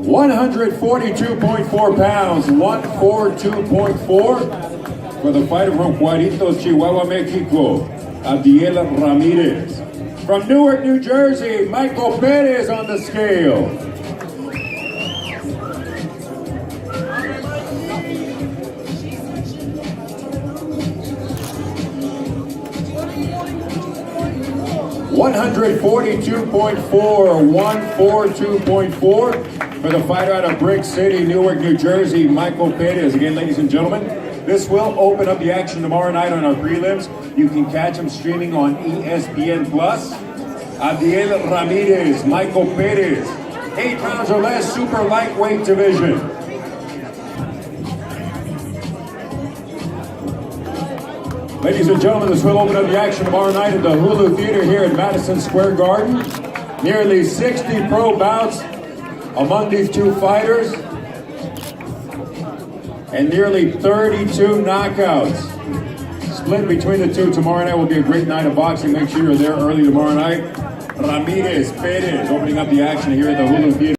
142.4 pounds, 142.4 for the fighter from Juaritos, Chihuahua, Mexico, ABDIEL Ramirez. From Newark, New Jersey, Michael Perez on the scale. $142.4 for the fighter out of Brick City, Newark, New Jersey, Michael Perez. Again, ladies and gentlemen, this will open up the action tomorrow night on our prelims. You can catch him streaming on ESPN+. ABDIEL Ramirez, Michael Perez, 8 pounds or less, super lightweight division. Ladies and gentlemen, this will open up the action tomorrow night at the Hulu Theater here in Madison Square Garden. Nearly 60 pro bouts among these two fighters, and nearly 32 knockouts split between the two. Tomorrow night will be a great night of boxing. Make sure you're there early tomorrow night. Ramirez, Perez opening up the action here at the Hulu Theater.